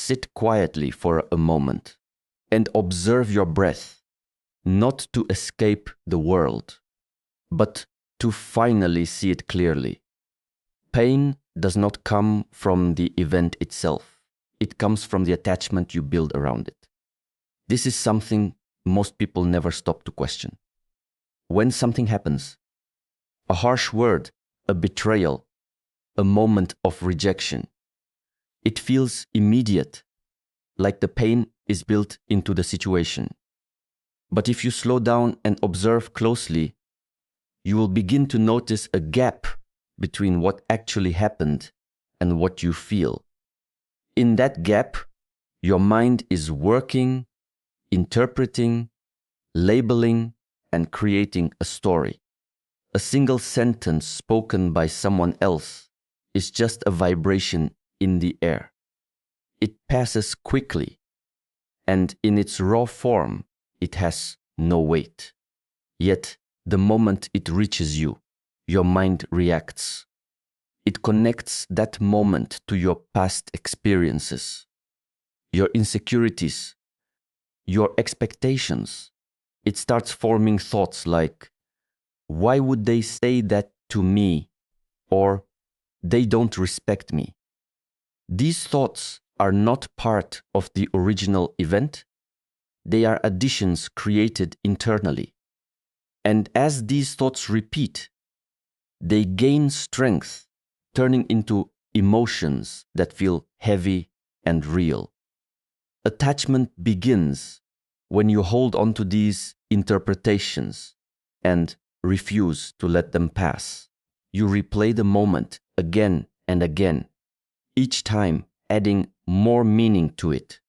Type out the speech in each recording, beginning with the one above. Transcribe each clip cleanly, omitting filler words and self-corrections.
sit quietly for a moment and observe your breath, not to escape the world, but to finally see it clearly. Pain does not come from the event itself. It comes from the attachment you build around it. This is something most people never stop to question. When something happens, a harsh word, a betrayal, a moment of rejection, it feels immediate, like the pain is built into the situation. But if you slow down and observe closely, you will begin to notice a gap between what actually happened and what you feel. In that gap, your mind is working, interpreting, labeling, and creating a story. A single sentence spoken by someone else is just a vibration in the air. It passes quickly, and in its raw form, it has no weight. Yet, the moment it reaches you, your mind reacts. It connects that moment to your past experiences, your insecurities, your expectations. It starts forming thoughts like, why would they say that to me? Or, they don't respect me. These thoughts are not part of the original event. They are additions created internally. And as these thoughts repeat, they gain strength, turning into emotions that feel heavy and real. Attachment begins when you hold on to these interpretations and refuse to let them pass. You replay the moment again and again, each time adding more meaning to it.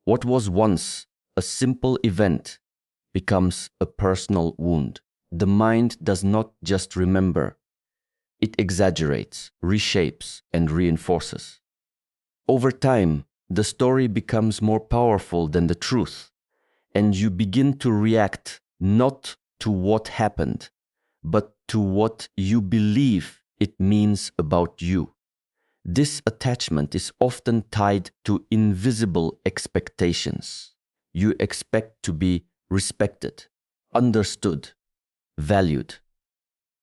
What was once a simple event becomes a personal wound. The mind does not just remember, it exaggerates, reshapes, and reinforces. Over time, the story becomes more powerful than the truth, and you begin to react not to what happened, but to what you believe it means about you. This attachment is often tied to invisible expectations. You expect to be respected, understood, valued.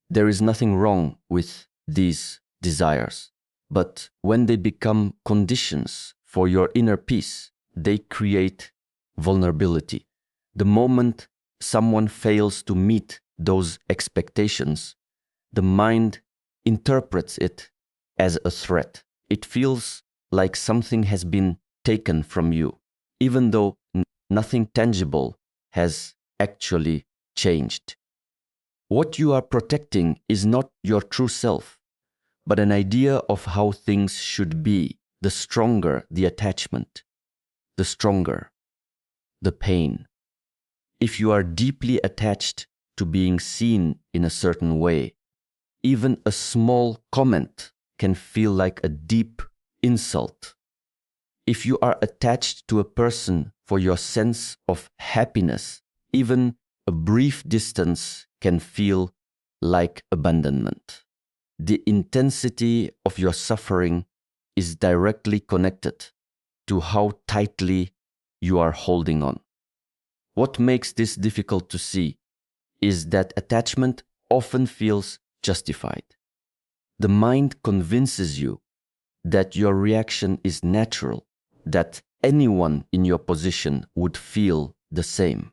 There is nothing wrong with these desires, but when they become conditions for your inner peace, they create vulnerability. The moment someone fails to meet those expectations, the mind interprets it as a threat. It feels like something has been taken from you, even though nothing tangible has actually changed. What you are protecting is not your true self, but an idea of how things should be. The stronger the attachment, the stronger the pain. If you are deeply attached to being seen in a certain way, even a small comment can feel like a deep insult. If you are attached to a person for your sense of happiness, even a brief distance can feel like abandonment. The intensity of your suffering is directly connected to how tightly you are holding on. What makes this difficult to see is that attachment often feels justified. The mind convinces you that your reaction is natural, that anyone in your position would feel the same.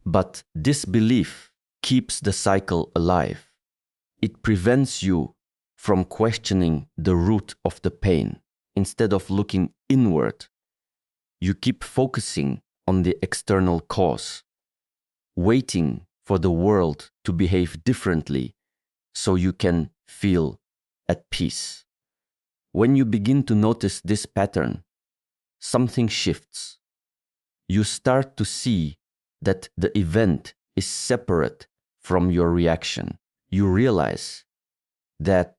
But this belief keeps the cycle alive. It prevents you from questioning the root of the pain. Instead of looking inward, you keep focusing on the external cause, waiting for the world to behave differently so you can feel at peace. When you begin to notice this pattern, something shifts. You start to see that the event is separate from your reaction. You realize that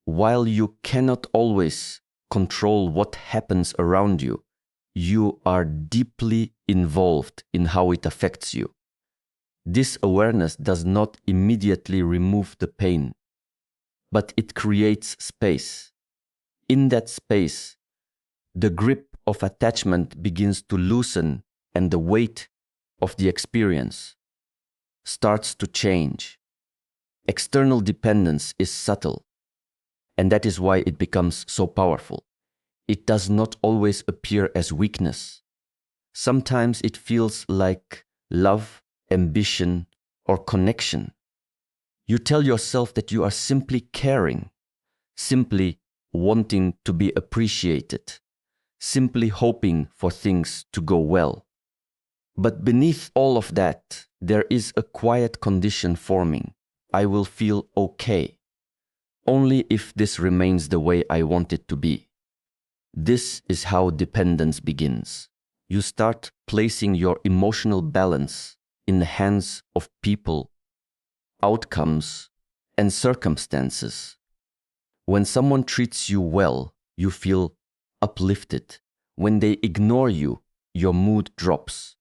while you cannot always control what happens around you, you are deeply involved in how it affects you. This awareness does not immediately remove the pain, but it creates space. In that space, The grip of attachment begins to loosen and the weight of the experience starts to change. External dependence is subtle, and that is why it becomes so powerful. It does not always appear as weakness. Sometimes it feels like love, ambition, or connection. You tell yourself that you are simply caring, simply wanting to be appreciated, simply hoping for things to go well. But beneath all of that, there is a quiet condition forming. I will feel okay, only if this remains the way I want it to be. This is how dependence begins. You start placing your emotional balance in the hands of people, outcomes, and circumstances. When someone treats you well, you feel uplifted. When they ignore you, your mood drops.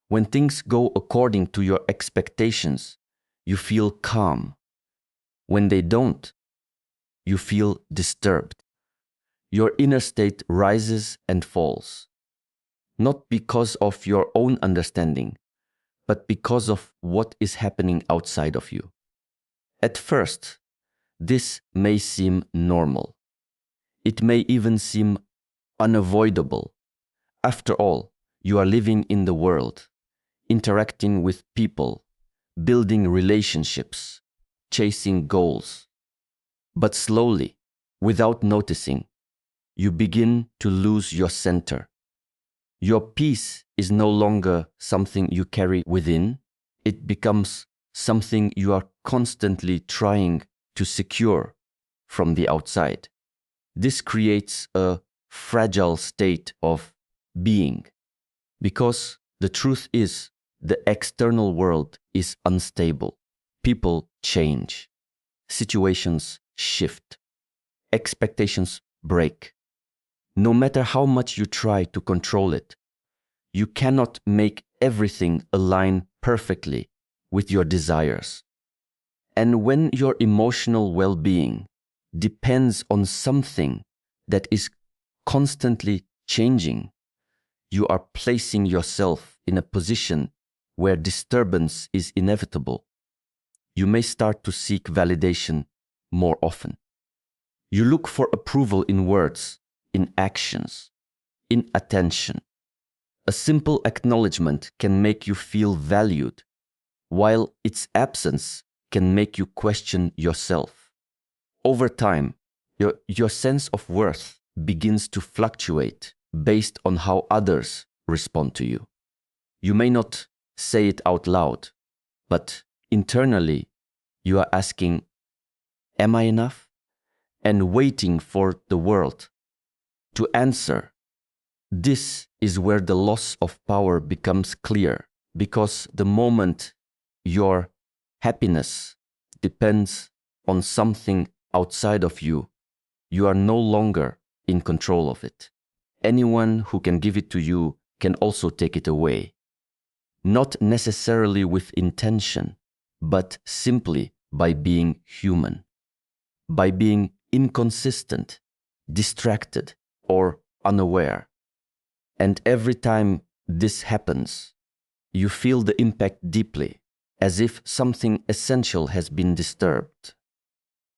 When things go according to your expectations, you feel calm. When they don't, you feel disturbed. Your inner state rises and falls, not because of your own understanding, but because of what is happening outside of you. At first, this may seem normal. It may even seem unavoidable. After all, you are living in the world, interacting with people, building relationships, chasing goals. But slowly, without noticing, you begin to lose your center. Your peace is no longer something you carry within. It becomes something you are constantly trying to secure from the outside. This creates a fragile state of being, because the truth is the external world is unstable. People change, situations shift, expectations break. No matter how much you try to control it, you cannot make everything align perfectly with your desires. And when your emotional well-being depends on something that is constantly changing, you are placing yourself in a position where disturbance is inevitable. You may start to seek validation more often. You look for approval in words, in actions, in attention. A simple acknowledgement can make you feel valued, while its absence can make you question yourself. Over time, your sense of worth begins to fluctuate based on how others respond to you. You may not say it out loud, but internally you are asking, am I enough? And waiting for the world to answer. This is where the loss of power becomes clear, because the moment your happiness depends on something outside of you, you are no longer in control of it. Anyone who can give it to you can also take it away. Not necessarily with intention, but simply by being human, by being inconsistent, distracted, or unaware. And every time this happens, you feel the impact deeply, as if something essential has been disturbed.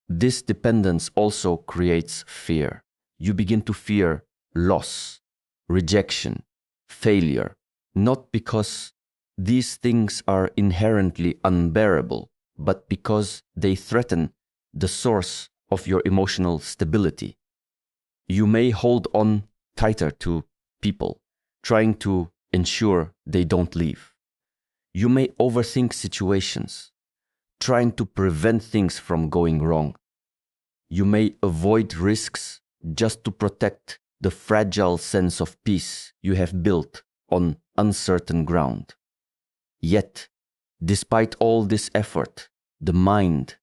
This dependence also creates fear. You begin to fear loss, rejection, failure, not because these things are inherently unbearable, but because they threaten the source of your emotional stability. You may hold on tighter to people, trying to ensure they don't leave. You may overthink situations, trying to prevent things from going wrong. You may avoid risks just to protect the fragile sense of peace you have built on uncertain ground. Yet, despite all this effort, the mind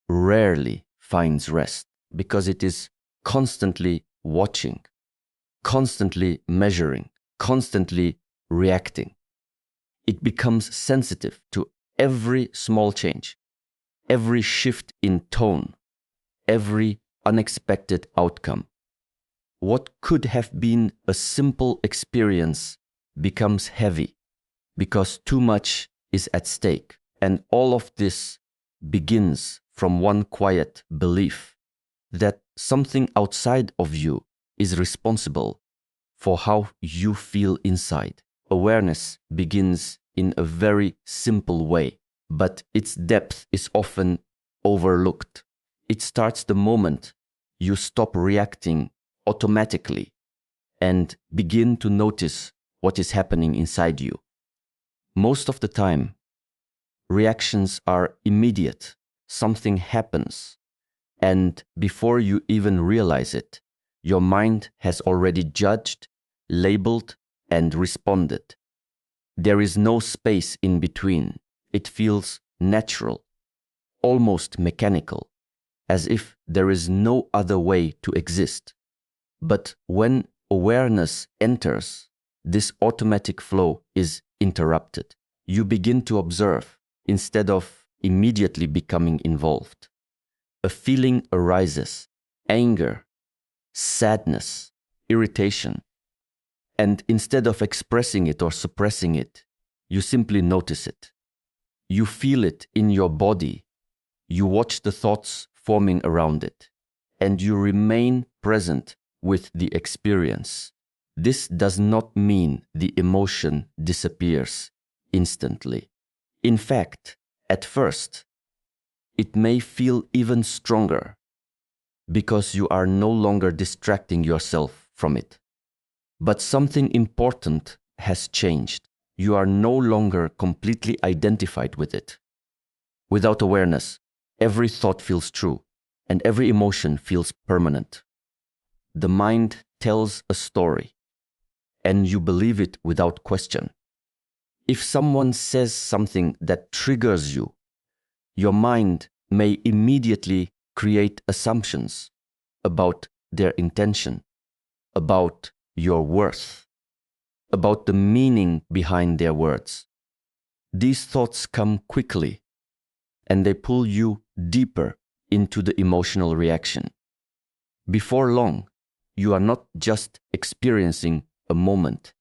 rarely finds rest, because it is constantly watching, constantly measuring, constantly reacting. It becomes sensitive to every small change, every shift in tone, every unexpected outcome. What could have been a simple experience becomes heavy because too much is at stake. And all of this begins from one quiet belief that something outside of you is responsible for how you feel inside. Awareness begins in a very simple way, but its depth is often overlooked. It starts the moment you stop reacting automatically and begin to notice what is happening inside you. Most of the time, reactions are immediate. Something happens, and before you even realize it, your mind has already judged, labeled, and responded. There is no space in between. It feels natural, almost mechanical, as if there is no other way to exist. But when awareness enters, this automatic flow is interrupted. You begin to observe instead of immediately becoming involved. A feeling arises: anger, sadness, irritation. And instead of expressing it or suppressing it, you simply notice it. You feel it in your body. You watch the thoughts forming around it, and you remain present with the experience. This does not mean the emotion disappears instantly. In fact, at first, it may feel even stronger because you are no longer distracting yourself from it. But something important has changed. You are no longer completely identified with it. Without awareness, every thought feels true and every emotion feels permanent. The mind tells a story, and you believe it without question. If someone says something that triggers you, your mind may immediately create assumptions about their intention, about your worth, about the meaning behind their words. These thoughts come quickly, and they pull you deeper into the emotional reaction. Before long, you are not just experiencing a moment.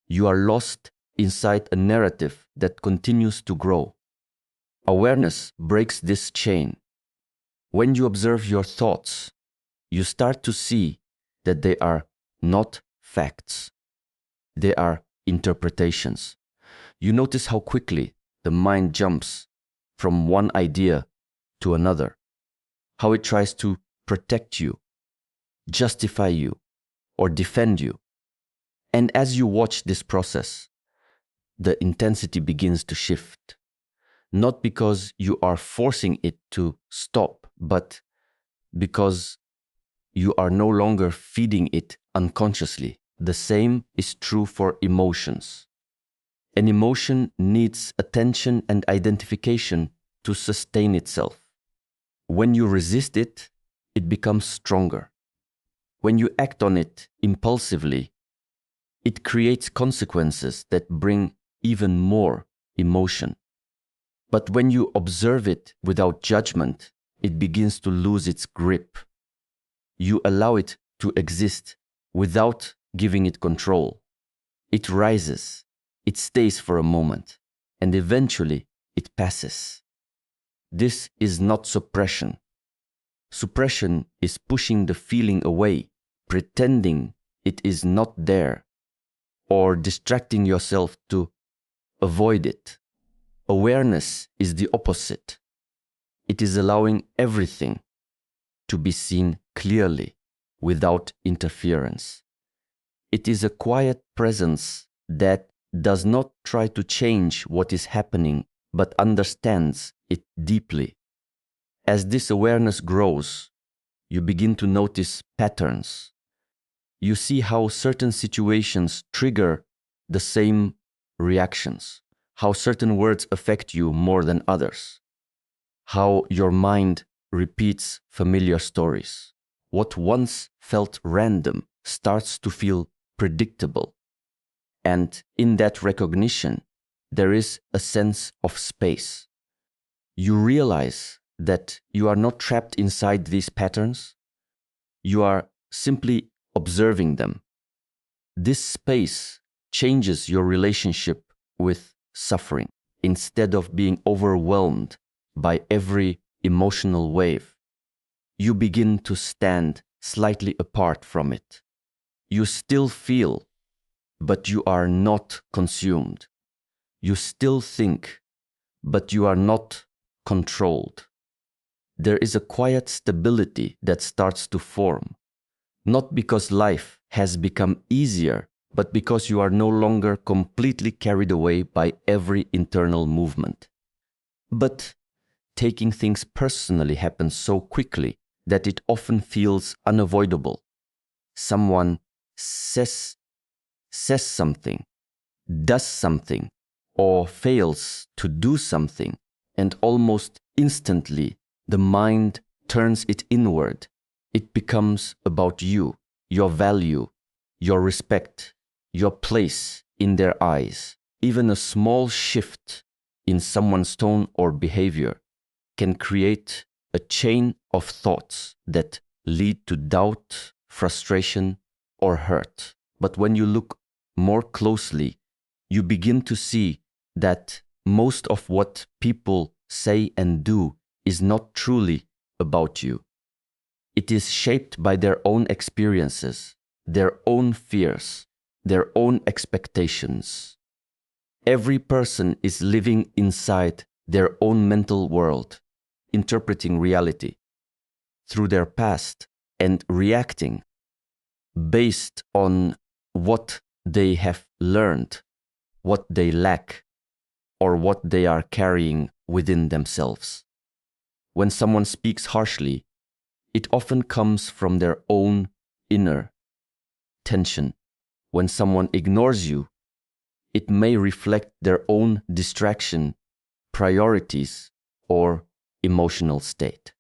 You are lost inside a narrative that continues to grow. Awareness breaks this chain. When you observe your thoughts, you start to see that they are not facts. They are interpretations. You notice how quickly the mind jumps from one idea to another, how it tries to protect you, justify you, or defend you. And as you watch this process, the intensity begins to shift. Not because you are forcing it to stop, but because you are no longer feeding it unconsciously. The same is true for emotions. An emotion needs attention and identification to sustain itself. When you resist it, it becomes stronger. When you act on it impulsively, it creates consequences that bring even more emotion. But when you observe it without judgment, it begins to lose its grip. You allow it to exist without giving it control. It rises, it stays for a moment, and eventually it passes. This is not suppression. Suppression is pushing the feeling away, pretending it is not there, or distracting yourself to avoid it. Awareness is the opposite. It is allowing everything to be seen clearly without interference. It is a quiet presence that does not try to change what is happening, but understands it deeply. As this awareness grows, you begin to notice patterns. You see how certain situations trigger the same reactions, how certain words affect you more than others, how your mind repeats familiar stories. What once felt random starts to feel predictable. And in that recognition, there is a sense of space. You realize that you are not trapped inside these patterns. You are simply observing them. This space changes your relationship with suffering. Instead of being overwhelmed by every emotional wave, you begin to stand slightly apart from it. You still feel, but you are not consumed. You still think, but you are not controlled. There is a quiet stability that starts to form, not because life has become easier, but because you are no longer completely carried away by every internal movement. But taking things personally happens so quickly that it often feels unavoidable. Someone says something, does something, or fails to do something, and almost instantly the mind turns it inward. It becomes about you, your value, your respect, your place in their eyes. Even a small shift in someone's tone or behavior can create a chain of thoughts that lead to doubt, frustration, or hurt. But when you look more closely, you begin to see that most of what people say and do is not truly about you. It is shaped by their own experiences, their own fears, their own expectations. Every person is living inside their own mental world, interpreting reality through their past and reacting based on what they have learned, what they lack, or what they are carrying within themselves. When someone speaks harshly, it often comes from their own inner tension. When someone ignores you, it may reflect their own distraction, priorities, or emotional state.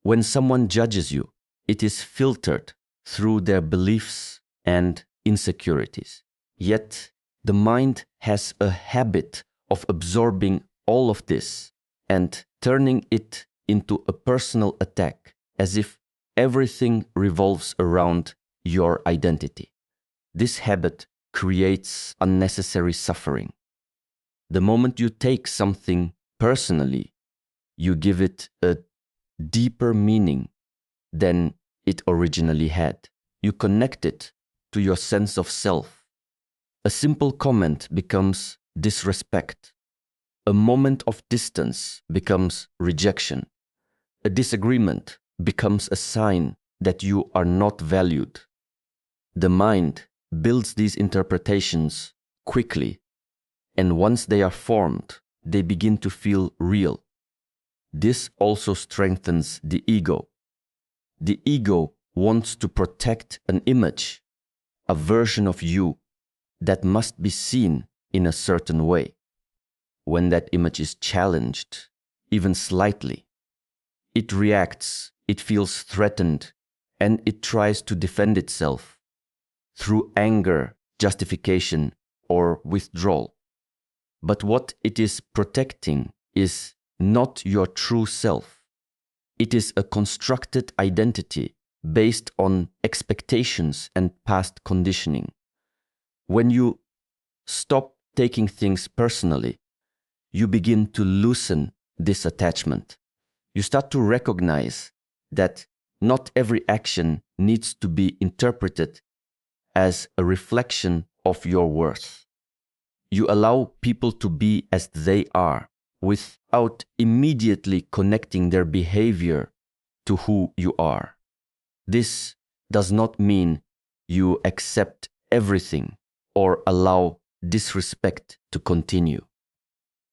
When someone judges you, it is filtered through their beliefs and insecurities. Yet, the mind has a habit of absorbing all of this and turning it into a personal attack, as if everything revolves around your identity. This habit creates unnecessary suffering. The moment you take something personally, you give it a deeper meaning than it originally had. You connect it to your sense of self. A simple comment becomes disrespect. A moment of distance becomes rejection. A disagreement becomes a sign that you are not valued. The mind builds these interpretations quickly, and once they are formed, they begin to feel real. This also strengthens the ego. The ego wants to protect an image, a version of you that must be seen in a certain way. When that image is challenged, even slightly, it reacts, it feels threatened, and it tries to defend itself through anger, justification, or withdrawal. But what it is protecting is not your true self. It is a constructed identity based on expectations and past conditioning. When you stop taking things personally, you begin to loosen this attachment. You start to recognize that not every action needs to be interpreted as a reflection of your worth. You allow people to be as they are without immediately connecting their behavior to who you are. This does not mean you accept everything or allow disrespect to continue.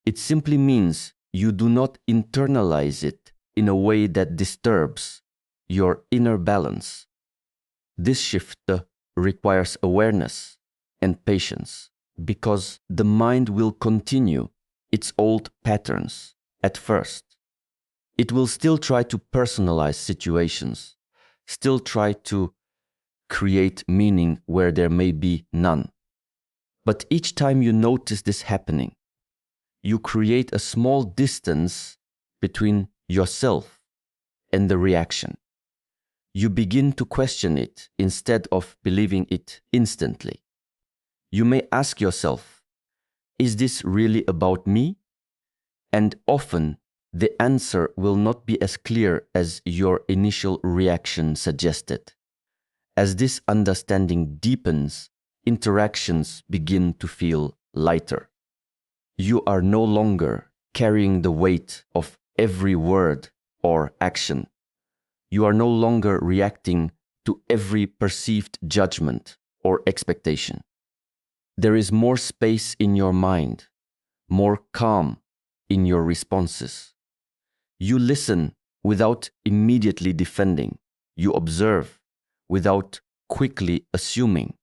It simply means you do not internalize it in a way that disturbs your inner balance. This shift requires awareness and patience, because the mind will continue its old patterns at first. It will still try to personalize situations, still try to create meaning where there may be none. But each time you notice this happening, you create a small distance between yourself and the reaction. You begin to question it instead of believing it instantly. You may ask yourself, is this really about me? And often, the answer will not be as clear as your initial reaction suggested. As this understanding deepens, interactions begin to feel lighter. You are no longer carrying the weight of every word or action. You are no longer reacting to every perceived judgment or expectation. There is more space in your mind, more calm in your responses. You listen without immediately defending. You observe without quickly assuming.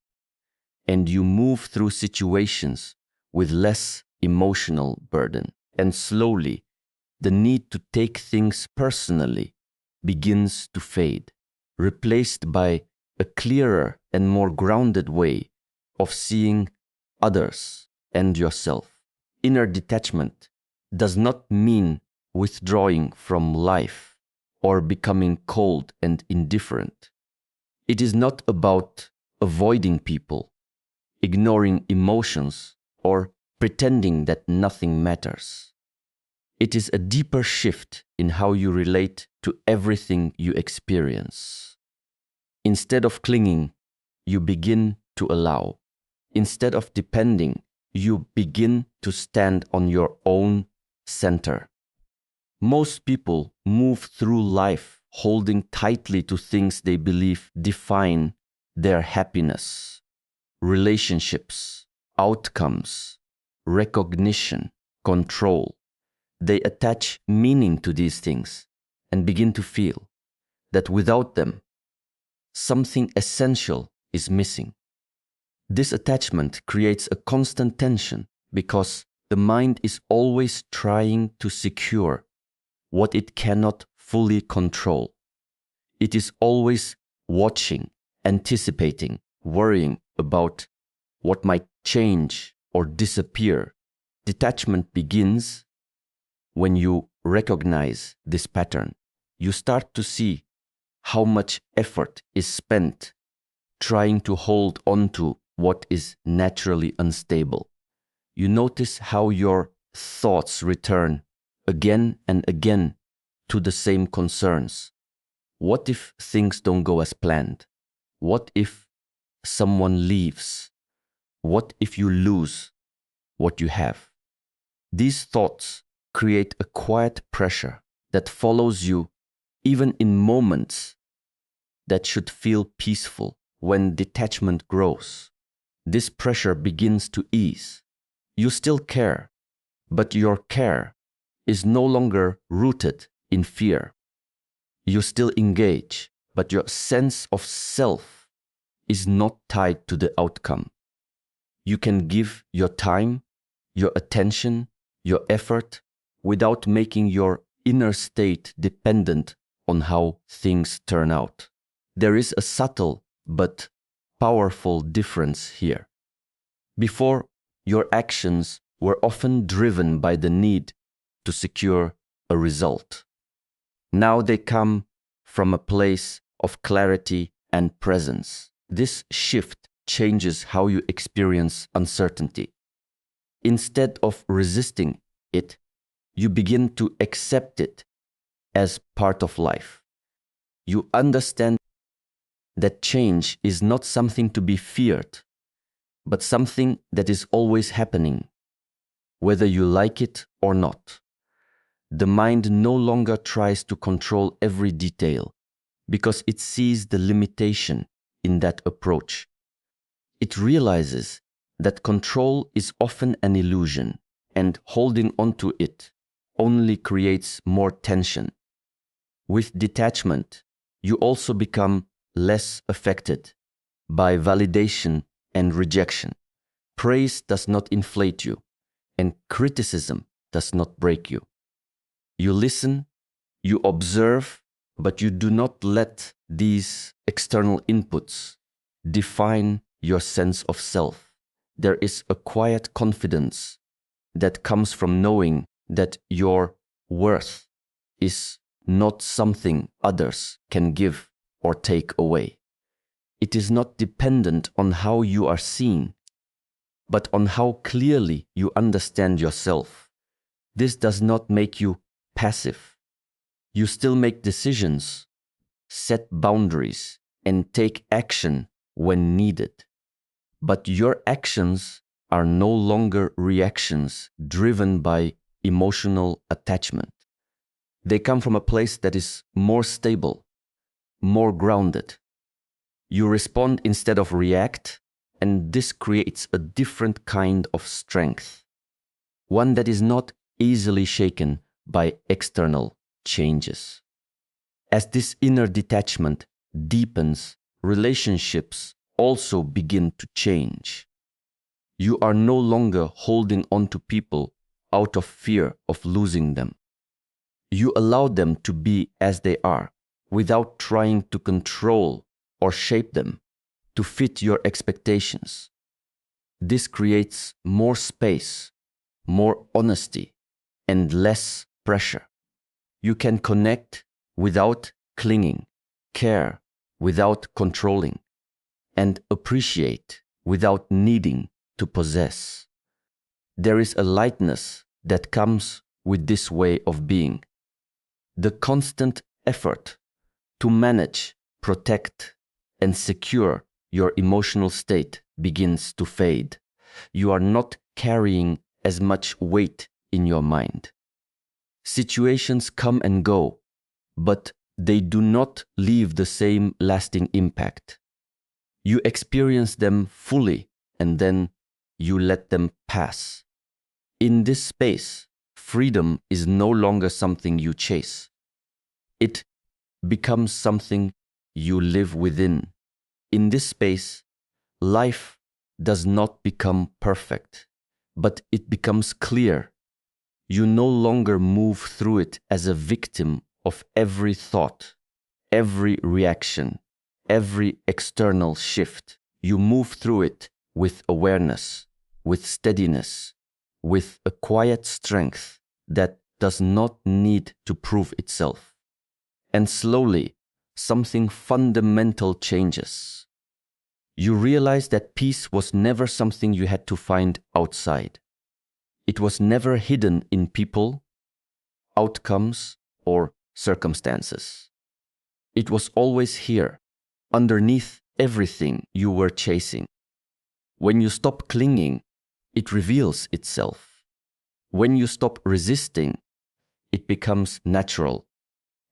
And you move through situations with less emotional burden. And slowly, the need to take things personally begins to fade, replaced by a clearer and more grounded way of seeing others and yourself. Inner detachment does not mean withdrawing from life or becoming cold and indifferent. It is not about avoiding people, ignoring emotions, or pretending that nothing matters. It is a deeper shift in how you relate to everything you experience. Instead of clinging, you begin to allow. Instead of depending, you begin to stand on your own center. Most people move through life holding tightly to things they believe define their happiness, relationships, outcomes, recognition, control. They attach meaning to these things and begin to feel that without them, something essential is missing. This attachment creates a constant tension because the mind is always trying to secure what it cannot fully control. It is always watching, anticipating, worrying about what might change or disappear. Detachment begins when you recognize this pattern. You start to see how much effort is spent trying to hold on to what is naturally unstable. You notice how your thoughts return again and again to the same concerns. What if things don't go as planned? What if someone leaves? What if you lose what you have? These thoughts create a quiet pressure that follows you even in moments that should feel peaceful. When detachment grows, this pressure begins to ease. You still care, but your care is no longer rooted in fear. You still engage, but your sense of self is not tied to the outcome. You can give your time, your attention, your effort without making your inner state dependent on how things turn out. There is a subtle but powerful difference here. Before, your actions were often driven by the need to secure a result. Now they come from a place of clarity and presence. This shift changes how you experience uncertainty. Instead of resisting it, you begin to accept it as part of life. You understand that change is not something to be feared, but something that is always happening, whether you like it or not. The mind no longer tries to control every detail because it sees the limitation in that approach. It realizes that control is often an illusion, and holding onto it only creates more tension. With detachment, you also become less affected by validation and rejection. Praise does not inflate you, and criticism does not break you. You listen, you observe, but you do not let these external inputs define your sense of self. There is a quiet confidence that comes from knowing that your worth is not something others can give or take away. It is not dependent on how you are seen, but on how clearly you understand yourself. This does not make you passive. You still make decisions, set boundaries, and take action when needed. But your actions are no longer reactions driven by emotional attachment. They come from a place that is more stable, more grounded. You respond instead of react, and this creates a different kind of strength, one that is not easily shaken by external changes. As this inner detachment deepens, relationships also begin to change. You are no longer holding on to people out of fear of losing them. You allow them to be as they are, without trying to control or shape them to fit your expectations. This creates more space, more honesty, and less pressure. You can connect without clinging, care without controlling, and appreciate without needing to possess. There is a lightness that comes with this way of being. The constant effort to manage, protect, and secure your emotional state begins to fade. You are not carrying as much weight in your mind. Situations come and go, but they do not leave the same lasting impact. You experience them fully and then you let them pass. In this space, freedom is no longer something you chase. It becomes something you live within. In this space, life does not become perfect, but it becomes clear. You no longer move through it as a victim of every thought, every reaction, every external shift. You move through it with awareness, with steadiness, with a quiet strength that does not need to prove itself. And slowly, something fundamental changes. You realize that peace was never something you had to find outside. It was never hidden in people, outcomes, or circumstances. It was always here, underneath everything you were chasing. When you stop clinging, it reveals itself. When you stop resisting, it becomes natural.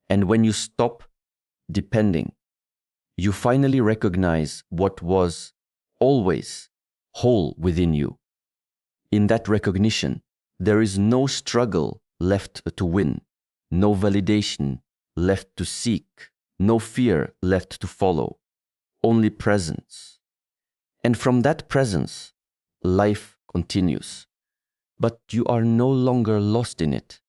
And when you stop depending, you finally recognize what was always whole within you. In that recognition, there is no struggle left to win, no validation left to seek, no fear left to follow, only presence. And from that presence, life continues. But you are no longer lost in it.